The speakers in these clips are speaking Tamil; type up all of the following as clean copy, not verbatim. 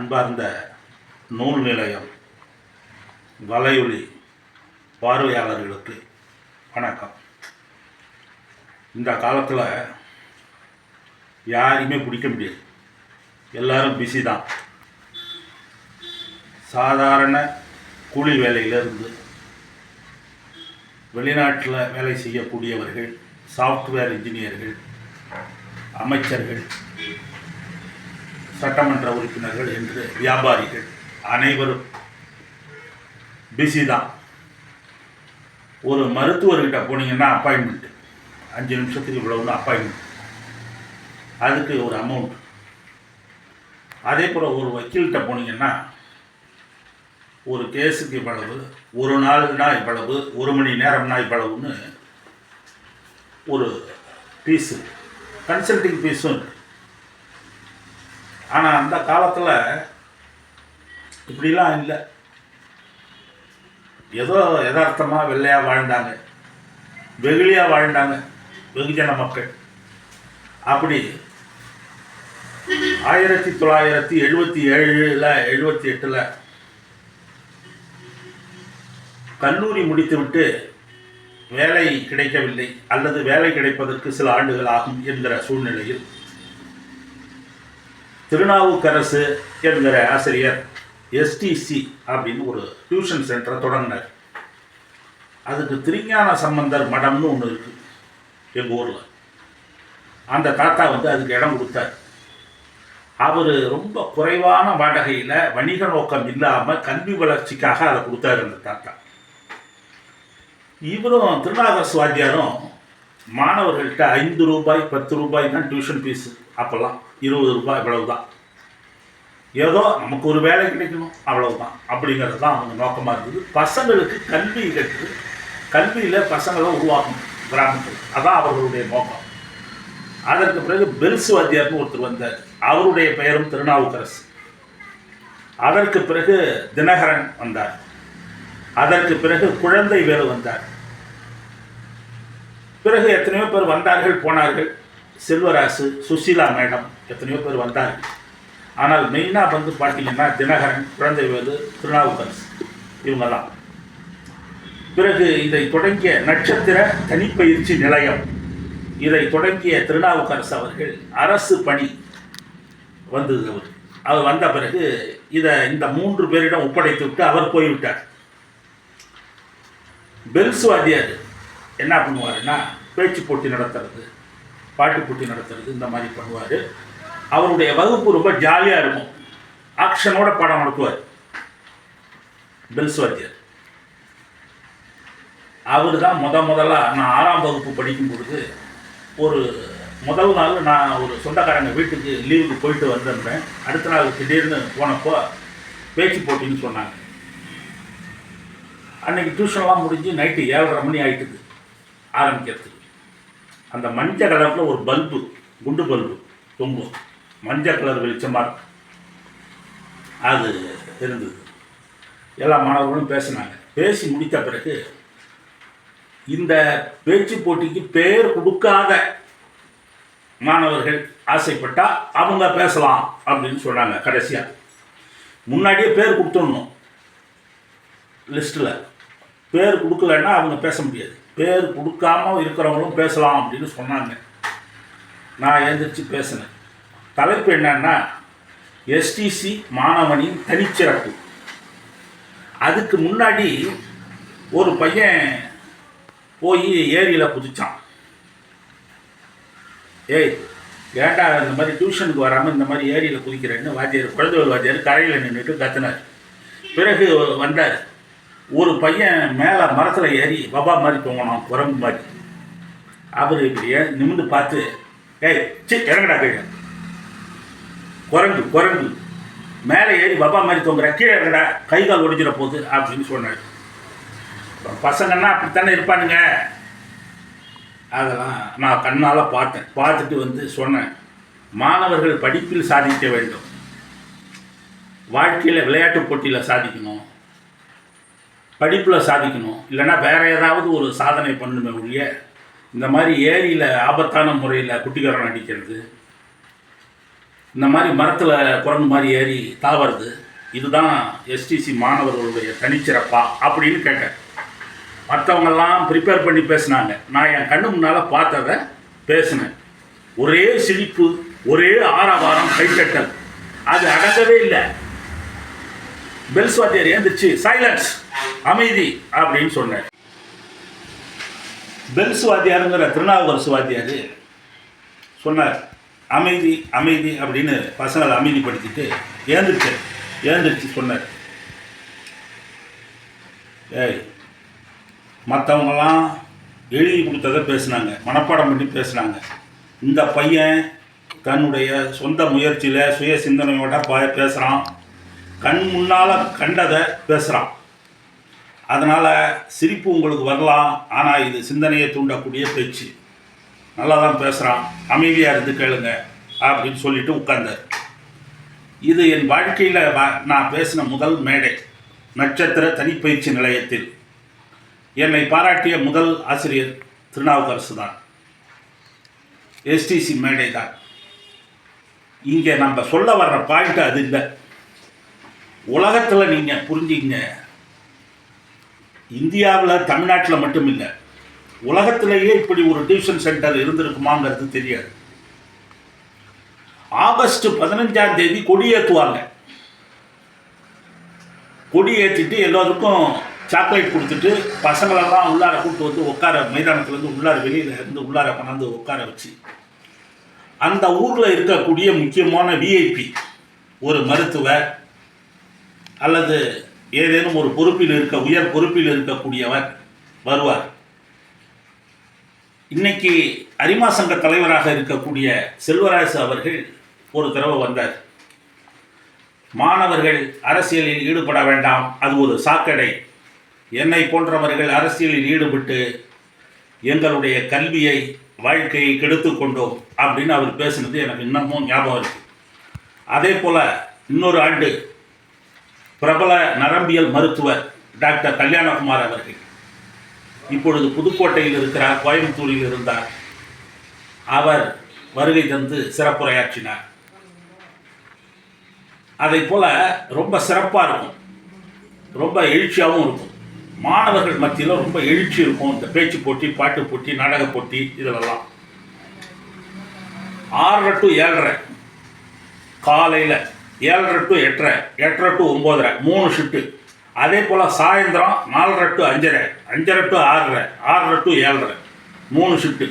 அன்பார்ந்த நூல் நிலையம் வலையொலி பார்வையாளர்களுக்கு வணக்கம். இந்த காலத்தில் யாரையுமே பிடிக்க முடியாது, எல்லாரும் பிஸி தான். சாதாரண கூலி வேலையிலிருந்து வெளிநாட்டில் வேலை செய்யக்கூடியவர்கள், சாஃப்ட்வேர் இன்ஜினியர்கள், அமைச்சர்கள், சட்டமன்ற உறுப்பினர்கள் என்று வியாபாரிகள் அனைவரும் பிஸி தான். ஒரு மருத்துவர்கிட்ட போனீங்கன்னா அப்பாயின்மெண்ட்டு 5 நிமிஷத்துக்கு இவ்வளவுன்னு அப்பாயின்மெண்ட், அதுக்கு ஒரு அமௌண்ட். அதே போல் ஒரு வக்கீல்கிட்ட போனீங்கன்னா ஒரு கேஸுக்கு இவ்வளவு, ஒரு நாள்னா இவ்வளவு, 1 மணி நேரம்னா இவ்வளவுன்னு ஒரு ஃபீஸு, கன்சல்டிங் ஃபீஸும் இருக்குது. ஆனால் அந்த காலத்தில் இப்படிலாம் இல்லை. ஏதோ யதார்த்தமாக வெள்ளையாக வாழ்ந்தாங்க, வெகுளியாக வாழ்ந்தாங்க வெகுஜன மக்கள். அப்படி 1977 78 கல்லூரி முடித்துவிட்டு வேலை கிடைக்கவில்லை அல்லது வேலை கிடைப்பதற்கு சில ஆண்டுகள் ஆகும் என்கிற சூழ்நிலையில் திருநாவுக்கரசு என்கிற ஆசிரியர் எஸ்டிசி அப்படின்னு ஒரு டியூஷன் சென்டரை தொடங்கினார். அதுக்கு திருஞான சம்பந்தர் மடம்னு ஒன்று இருக்குது எங்கள் ஊரில். அந்த தாத்தா அதுக்கு இடம் கொடுத்தார். அவர் ரொம்ப குறைவான வாடகையில் வணிக நோக்கம் இல்லாமல் கல்வி வளர்ச்சிக்காக அதை கொடுத்தாரு அந்த தாத்தா. இவரும் திருநாவுக்கரசு வாத்தியாரும் மாணவர்கள்ட்ட 5 ரூபாய் 10 ரூபாய் தான் டியூஷன் ஃபீஸு. அப்போல்லாம் 20 ரூபாய் இவ்வளவு தான். ஏதோ நமக்கு ஒரு வேலை கிடைக்கணும் அவ்வளவுதான் அப்படிங்கிறது தான் அவங்க நோக்கமாக இருந்தது. பசங்களுக்கு கல்வி கற்று கல்வியில் பசங்களை உருவாக்கணும் கிராமத்தில், அதான் அவர்களுடைய நோக்கம். அதற்கு பிறகு பெல்ஸ் வாத்தியார்னு ஒருத்தர் வந்தார், அவருடைய பெயரும் திருநாவுக்கரசு. அதற்கு பிறகு தினகரன் வந்தார். அதற்கு பிறகு குழந்தை வேலு வந்தார். பிறகு எத்தனையோ பேர் வந்தார்கள் போனார்கள். செல்வராசு, சுசீலா மேடம், எத்தனையோ பேர் வந்தார்கள். ஆனால் மெயினாக பார்த்தீங்கன்னா தினகரன், குழந்தை வேலு, திருநாவுக்கரசு, இவங்கெல்லாம். பிறகு இதை தொடங்கிய நட்சத்திர தனிப்பயிற்சி நிலையம், இதை தொடங்கிய திருநாவுக்கரசு அவர்கள் அரசு பணி வந்தது. அவர் வந்த பிறகு இதை இந்த 3 பேரிடம் ஒப்படைத்து விட்டு அவர் போய்விட்டார். பெல்ஸ் வாத்தியார் என்ன பண்ணுவாருன்னா பேச்சு போட்டி நடத்துறது, பாட்டு போட்டி நடத்துறது, இந்த மாதிரி பண்ணுவார். அவருடைய வகுப்பு ரொம்ப ஜாலியாக இருக்கும். ஆக்ஷனோட பாடம் நடத்துவார் பெல்ஸ் வாத்தியார். அவர் தான் முதலாக நான் 6ஆம் வகுப்பு படிக்கும் பொழுது ஒரு முதல் நாள் நான் ஒரு சொந்தக்காரங்க வீட்டுக்கு லீவுக்கு போயிட்டு வந்திருந்தேன். அடுத்த நாள் திடீர்னு போனப்போ பேச்சு போட்டின்னு சொன்னாங்க. அன்றைக்கி டியூஷன்லாம் முடிஞ்சு நைட்டு 7:30 மணி ஆகிட்டுது ஆரம்பிக்கிறதுக்கு. அந்த மஞ்சள் கலரில் ஒரு பல்பு, குண்டு பல்பு தொங்கும், மஞ்சள் கலர் வெளிச்சமாக இருக்கும், அது இருந்தது. எல்லா மாணவர்களும் பேசினாங்க. பேசி முடித்த பிறகு இந்த பேச்சு போட்டிக்கு பேர் கொடுக்காத மாணவர்கள் ஆசைப்பட்டால் அவங்க பேசலாம் அப்படின்னு சொன்னாங்க. கடைசியாக முன்னாடியே பேர் கொடுத்துடணும் லிஸ்ட்டில். பேர் கொடுக்கலன்னா அவங்க பேச முடியாது. பேர் கொடுக்காமல் இருக்கிறவங்களும் பேசலாம் அப்படின்னு சொன்னாங்க. நான் எழுந்திரிச்சு பேசினேன். தலைப்பு என்னன்னா எஸ்டிசி மாணவனின் தனிச்சிறப்பு. அதுக்கு முன்னாடி ஒரு பையன் போய் ஏரியில் குதிச்சான். ஏய் ஏண்டா இந்த மாதிரி டியூஷனுக்கு வராமல் இந்த மாதிரி ஏரியில் குதிக்கிறேன்னு வாத்தியார், குழந்தைகள் வாத்தியார் கரையில் நின்றுட்டு கத்துனார். பிறகு வந்தார். ஒரு பையன் மேலே மரத்தில் ஏறி பாபா மாதிரி தூங்கினான், குரங்கு மாதிரி. அவர் இப்படியே நிமிந்து பார்த்து, ஏய் இறங்கடா கீழே, குரங்கு மேலே ஏறி பாபா மாதிரி தூங்குற, கீழே இறங்கடா, கை கால் ஒடிஞ்சிட போகுது அப்படின்னு சொன்னார். பசங்கன்னா அப்படித்தானே இருப்பானுங்க. அதெல்லாம் நான் கண்ணால் பார்த்தேன். பார்த்துட்டு சொன்னேன், மாணவர்கள் படிப்பில் சாதிக்க வேண்டும், வாழ்க்கையில் விளையாட்டு போட்டியில் சாதிக்கணும், படிப்பில் சாதிக்கணும், இல்லைன்னா வேறு ஏதாவது ஒரு சாதனை பண்ணணுமே ஒழிய இந்த மாதிரி ஏரியில் ஆபத்தான முறையில் குட்டிக்காரன் அடிக்கிறது, இந்த மாதிரி மரத்தில் குரங்கு மாதிரி ஏறி தாவறது இதுதான் எஸ்டிசி மாணவர்களுடைய தனிச்சிறப்பா அப்படின்னு கேட்டேன். மற்றவங்கெல்லாம் ப்ரிப்பேர் பண்ணி பேசினாங்க. நான் என் கண்ணு முன்னால் பார்த்ததை பேசினேன். ஒரே சிரிப்பு, ஒரே ஆரவாரம், கைத்தட்டல். அது அடங்கவே இல்லை. பெல்ஸ் வாத்தியார் ஏந்திரிச்சு சைலன்ஸ், அமைதி அப்படின்னு சொன்னார். பெல்ஸ் வாத்தியாருங்கிற திருநாவுக்கரசு வாத்தியார் சொன்னார் அமைதி அமைதி அப்படின்னு பசங்களை அமைதிப்படுத்திட்டு ஏந்திரிச்சு சொன்னார், ஏய் மற்றவங்கெல்லாம் எழுதி கொடுத்ததை பேசுனாங்க, மனப்பாடம் பண்ணி பேசுனாங்க. இந்த பையன் தன்னுடைய சொந்த முயற்சியில் சுய சிந்தனையோட பேசுகிறான், கண் முன்னால் கண்டதை பேசுகிறான். அதனால் சிரிப்பு உங்களுக்கு வரலாம், ஆனால் இது சிந்தனையை தூண்டக்கூடிய பேச்சு. நல்லா தான் பேசுகிறான், அமைதியாக இருந்து கேளுங்க அப்படின்னு சொல்லிட்டு உட்கார்ந்தார். இது என் வாழ்க்கையில் நான் பேசின முதல் மேடை. நட்சத்திர தனிப்பயிற்சி நிலையத்தில் என்னை பாராட்டிய முதல் ஆசிரியர் திருநாவுக்கரசு தான். எஸ்டிசி மேடை தான். இங்கே நம்ம சொல்ல வர்ற பாயிண்ட் அது இல்லை. உலகத்தில் நீங்கள் புரிஞ்சிங்க, இந்தியாவில் தமிழ்நாட்டில் மட்டும் இல்லை, உலகத்திலேயே இப்படி ஒரு டியூஷன் சென்டர் இருந்திருக்குமாங்கிறது தெரியாது. ஆகஸ்ட் 15ஆம் தேதி கொடியேற்றுவாங்க. கொடியேற்றிட்டு எல்லோருக்கும் சாக்லேட் கொடுத்துட்டு பசங்களெல்லாம் உள்ளார கூப்பிட்டு வந்து உட்கார, மைதானத்துலேருந்து உள்ளார, வெளியில் இருந்து உள்ளார கொண்டாந்து உட்கார வச்சு, அந்த ஊரில் இருக்கக்கூடிய முக்கியமான விஐபி, ஒரு மருத்துவர் அல்லது ஏதேனும் ஒரு பொறுப்பில் உயர் பொறுப்பில் இருக்கக்கூடியவர் வருவார். இன்னைக்கு அரிமா சங்க தலைவராக இருக்கக்கூடிய செல்வராசு அவர்கள் ஒரு தடவை வந்தார். மாணவர்கள் அரசியலில் ஈடுபட வேண்டாம், அது ஒரு சாக்கடை. என்னை போன்றவர்கள் அரசியலில் ஈடுபட்டு எங்களுடைய கல்வியை, வாழ்க்கையை கெடுத்து கொண்டோம் அப்படின்னு அவர் பேசுனது எனக்கு இன்னமும் ஞாபகம் இருக்கு. அதே போல் இன்னொரு ஆண்டு பிரபல நரம்பியல் மருத்துவர் டாக்டர் கல்யாணகுமார் அவர்கள் இப்பொழுது புதுக்கோட்டையில் இருக்கிறார், கோயம்புத்தூரில் இருந்தார். அவர் வருகை தந்து சிறப்புரையாற்றினார். அதை போல் ரொம்ப சிறப்பாக இருக்கும், ரொம்ப எழுச்சியாகவும் இருக்கும். மாணவர்கள் மத்தியில் ரொம்ப எழுச்சி இருக்கும். இந்த பேச்சு போட்டி, பாட்டு போட்டி, நாடக போட்டி, இதெல்லாம் 6 to 7:30 காலையில், 7:30 to 8:30, 8:30 to 9:30 3 ஷிஃப்ட்டு. அதே போல் சாயந்தரம் 4:30 to 5:30, 5:30 to 6:30, 6:30 to 7:30 3 ஷிஃப்ட்டு.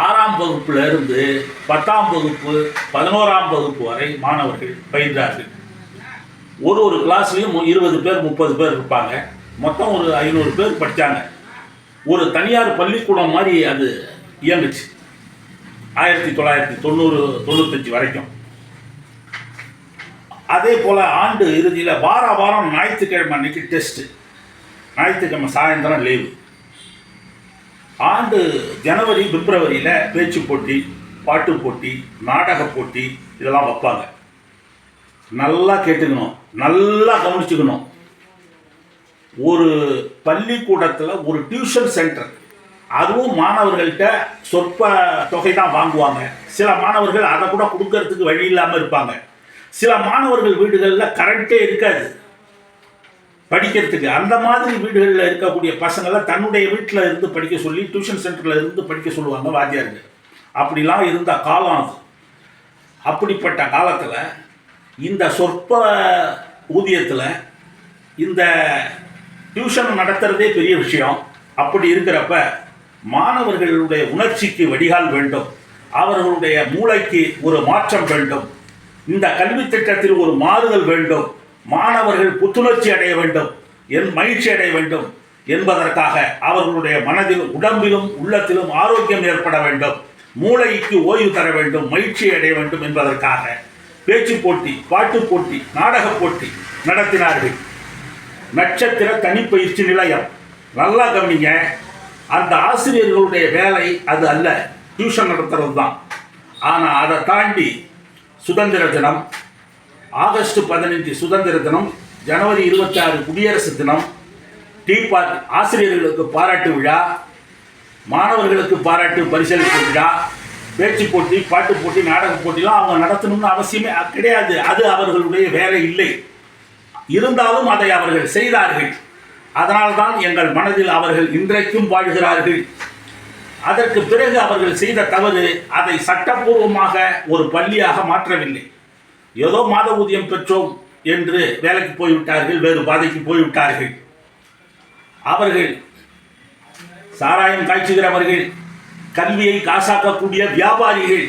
6ஆம் வகுப்பிலிருந்து 10ஆம் வகுப்பு, 11ஆம் வகுப்பு வரை மாணவர்கள் பயின்றார்கள். ஒரு கிளாஸ்லேயும் 20 பேர் 30 பேர் இருப்பாங்க. மொத்தம் ஒரு 500 பேர் படித்தாங்க. ஒரு தனியார் பள்ளிக்கூடம் மாதிரி அது இயங்குச்சு 1990-95 வரைக்கும். அதே போல் ஆண்டு இறுதியில் வாரம் ஞாயிற்றுக்கிழமை அன்னைக்கு டெஸ்ட்டு, ஞாயிற்றுக்கிழமை சாயந்தரம் லீவு. ஆண்டு ஜனவரி பிப்ரவரியில் பேச்சு போட்டி, பாட்டு போட்டி, நாடக போட்டி இதெல்லாம் வைப்பாங்க. நல்லா கேட்டுக்கணும், நல்லா கவனிச்சுக்கணும். ஒரு பள்ளிக்கூடத்தில் ஒரு டியூஷன் சென்டர், அதுவும் மாணவர்கள்ட்ட சொற்ப தொகை தான் வாங்குவாங்க. சில மாணவர்கள் அதை கூட கொடுக்கறதுக்கு வழி இல்லாமல் இருப்பாங்க. சில மாணவர்கள் வீடுகளில் கரண்ட்டே இருக்காது படிக்கிறதுக்கு. அந்த மாதிரி வீடுகளில் இருக்கக்கூடிய பசங்களை தன்னுடைய வீட்டில் இருந்து படிக்க சொல்லி டியூஷன் சென்டரில் இருந்து படிக்க சொல்லுவாங்க வாத்தியார்கள். அப்படிலாம் இருந்த காலம் அது. அப்படிப்பட்ட காலத்தில் இந்த சொற்ப ஊதியத்தில் இந்த டியூஷன் நடத்துகிறதே பெரிய விஷயம். அப்படி இருக்கிறப்ப மாணவர்களுடைய உணர்ச்சிக்கு வடிகால் வேண்டும், அவர்களுடைய மூளைக்கு ஒரு மாற்றம் வேண்டும், இந்த கல்வி திட்டத்தில் ஒரு மாறுதல் வேண்டும், மாணவர்கள் புத்துணர்ச்சி அடைய வேண்டும், மகிழ்ச்சி அடைய வேண்டும் என்பதற்காக அவர்களுடைய மனதில், உடம்பிலும் உள்ளத்திலும் ஆரோக்கியம் ஏற்பட வேண்டும், மூளைக்கு ஓய்வு தர வேண்டும், மகிழ்ச்சி அடைய வேண்டும் என்பதற்காக பேச்சு போட்டி, பாட்டு போட்டி, நாடக போட்டி நடத்தினார்கள். நட்சத்திர தனிப்பயிற்சி நிலையம். நல்லா கவனிங்க, அந்த ஆசிரியர்களுடைய வேலை அது அல்ல, டியூஷன் நடத்துறது தான். ஆனால் அதை தாண்டி சுதந்திர தினம், ஆகஸ்ட் 15 சுதந்திர தினம், ஜனவரி 26 குடியரசு தினம், டீ பார்க், ஆசிரியர்களுக்கு பாராட்டு விழா, மாணவர்களுக்கு பாராட்டு பரிசளிப்பு விழா, பேச்சு போட்டி, பாட்டு போட்டி, நாடக போட்டிலாம் அவங்க நடத்தணும்னு அவசியமே கிடையாது. அது அவர்களுடைய வேலை இல்லை. இருந்தாலும் அதை அவர்கள் செய்தார்கள். அதனால்தான் எங்கள் மனதில் அவர்கள் இன்றைக்கும் வாழ்கிறார்கள். அதற்கு பிறகு அவர்கள் செய்த தவறு, அதை சட்டப்பூர்வமாக ஒரு பள்ளியாக மாற்றவில்லை. ஏதோ மாத ஊதியம் பெற்றோம் என்று வேலைக்கு போய்விட்டார்கள், வேறு பாதைக்கு போய்விட்டார்கள். அவர்கள் சாராயம் காய்ச்சுகிறவர்கள், கல்வியை காசாக்கக்கூடிய வியாபாரிகள்,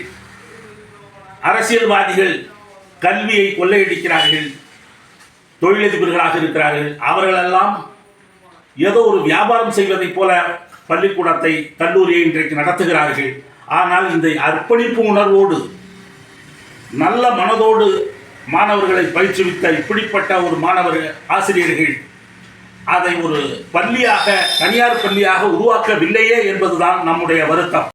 அரசியல்வாதிகள் கல்வியை கொள்ளையடிக்கிறார்கள், தொழிலதிபர்களாக இருக்கிறார்கள். அவர்களெல்லாம் ஏதோ ஒரு வியாபாரம் செய்வதைப் போல பள்ளிக்கூடத்தை, கல்லூரியை இன்றைக்கு நடத்துகிறார்கள். ஆனால் இந்த அர்ப்பணிப்பு உணர்வோடு, நல்ல மனதோடு மாணவர்களை பயிற்றுவித்த இப்படிப்பட்ட ஒரு ஆசிரியர்கள் அதை ஒரு பள்ளியாக, தனியார் பள்ளியாக உருவாக்கவில்லையே என்பதுதான் நம்முடைய வருத்தம்.